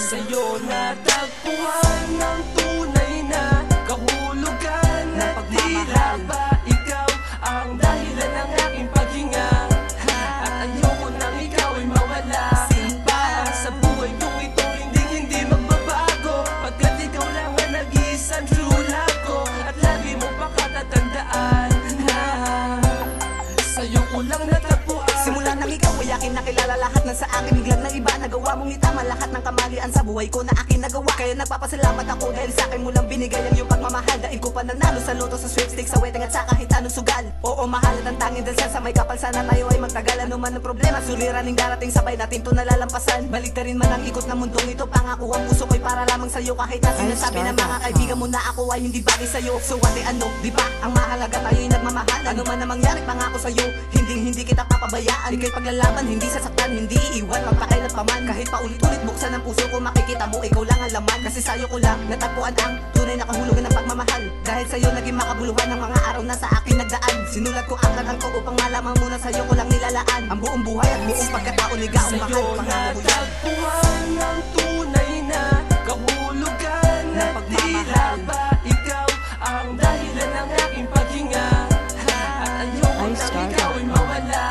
Sa'yo natagpuan ng tunay na kahulugan. At tila ba ikaw ang dahilan ng aking paghinga? At ayoko nang ikaw ay mawala pa sa buhay kong ito. Hindi magbabago, pagkat ikaw lang ang nag-iisang true love ko. At lagi mo pakatatandaan, sa'yo ko lang natagpuan. Simula nang ikaw ay akin nakilala, lahat ng sa akin biglang na iba. Nagawa mong itama lahat ng kamalian sa buhay ko na akin nagawa. Kaya nagpapasalamat ako dahil sa akin mo lang binigay ang iyong pagmamahal. Dahil ko pa nanalo sa loto, sa sweepstakes, sa wedding at sa kahit anong sugal. Oo, mahal at ang tanging dasal sa may kapal, sana tayo ay magtagal. Ano man ang problema, suliraning darating, sabay natin to nalalampasan. Balik na rin man ang ikot ng mundong ito, pangako ang puso ko'y para lamang sa'yo. Kahit na sinasabi ng mga kaibigan mo na ako ay hindi bagay sa'yo. So ate ano, di ba? Ang mahalaga tayo'y nagmamahal. Ano man ang mangyari, pangako sa'yo, hindi kita papabayaan. Ika'y paglalaban, hindi sasaktan, hindi iiwan, magpakailan pa man. Kahit paulit-ulit buksan ang puso ko, makikita mo ikaw lang ang laman. Kasi sa'yo ko lang natagpuan ang tunay na kahulugan ng pagmamahal. Dahil sa'yo naging makabuluhan ng mga araw na sa akin nagdaan. Sinulat ko ang kanang ko upang malaman mo na sa'yo ko lang nilalaan ang buong buhay at buong pagkatao. Ligaw, mahal, pangako ko yan. Natagpuan ng tunay na kahulugan. At tila ba ikaw ang dahilan ng aking paghinga? At ayoko nang ikaw ay mawala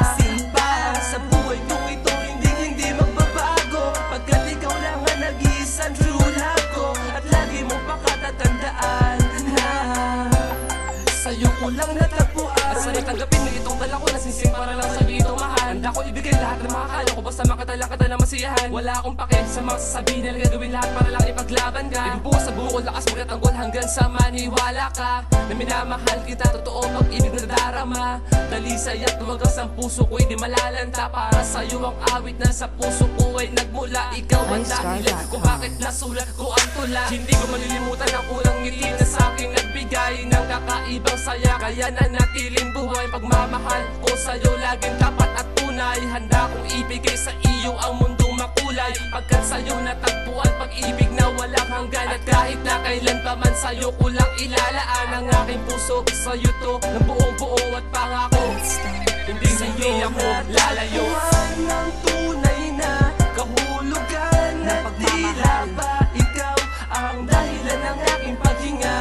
pa sa buhay kong ito. Hindi magbabago, pagkat ikaw lang ang nag-iisang true love ko. At lagi mo pakatatandaan, sa'yo ko lang natagpuan. At sana tanggapin mo itong dala ko, nasising para lang sabi ito mahal. Handa ko ibigay lahat ng mga kaya ko, basta makatala ka na masiyahan. Wala akong pake sa mga sasabihin nila, gagawin lahat para lang ipaglaban ka. Ibubuhos sa buo ko lakas magtatanggol hanggang sa maniwala ka na minamahal kita, totoo pag-ibig na darama. Dalisay at tumagas ang puso ko'y di malalanta. Para sa'yo ang awit na sa puso ko ay nagmula. Ikaw ang dahilan kung bakit nasulat ko ang tula. Hindi ko malilimutan ang unang ngiti na sa'king nagbigay ng kakaibang saya. Kaya nanatiling buhay pagmamahal ko sa'yo, laging tapat at tunay. Handa kong ibigay sa iyo ang mundong makulay, pagkat sa'yo natagpuan pag-ibig na walang hanggan. At kahit na kailan pa man sa'yo ko lang ilalaan ang aking puso. Sa'yo to ng buong-buo at pangako, hindi ako lalayo. Ng tunay na kahulugan. At tila ba ikaw ang dahilan ng aking paghinga?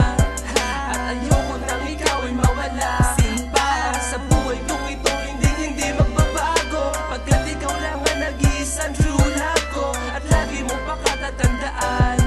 At ayoko nang ikaw ay mawala pa sa buhay kong ito. Hindi magbabago, pagkat ikaw lang ang nag-iisang true love ko. At lagi mo pakatatandaan,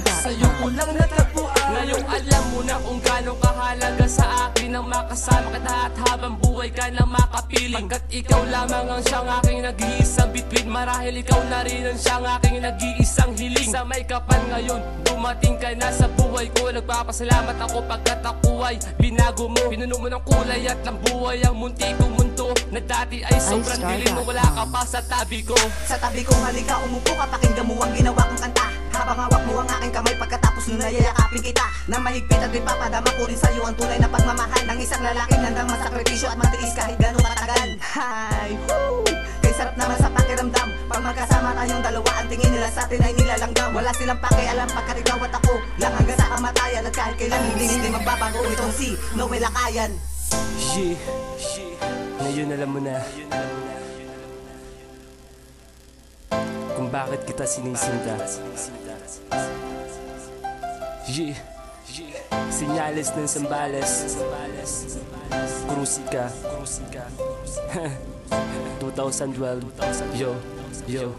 sa'yo ko lang natagpuan. Ngayong alam mo na kung gano'ng kahalaga sa akin ang makasama kita at habang buhay ka na makapiling. Pagkat ikaw lamang ang siyang aking nag-iisang bituin, marahil ikaw na rin ang siyang aking nag-iisang hiling. Sa may kapal ngayon, dumating ka na sa buhay ko. Nagpapasalamat ako pagkat ako ay binago mo. Pinuno mo ng kulay at ng buhay ang munti kong mundo na dati ay sobrang dilim mo, wala ka pa sa tabi ko. Sa tabi ko halika, umupo ka, pakinggan mo ang ginawa kong kanta. Habang hawak mo ang aking kamay, pagkatapos nun nayayakapin kita na mahigpit at ipapadama ko rin sa'yo ang tunay na pagmamahal ng isang lalaki handang masakripisyo at matiis kahit gano'ng katagal. Hi, woo! Kay sarap naman sa pakiramdam pag magkasama tayong dalawa, ang tingin nila sa atin ay nilalanggam. Wala silang pakialam pagkat ikaw at ako lang hanggang sa kamatayan. At kahit kailan hindi magbabago itong si Noel Lakayan. Ngayon alam mo na kung bakit kita sinisinta. Senyales ng Zambales, Krusika 2012. Yo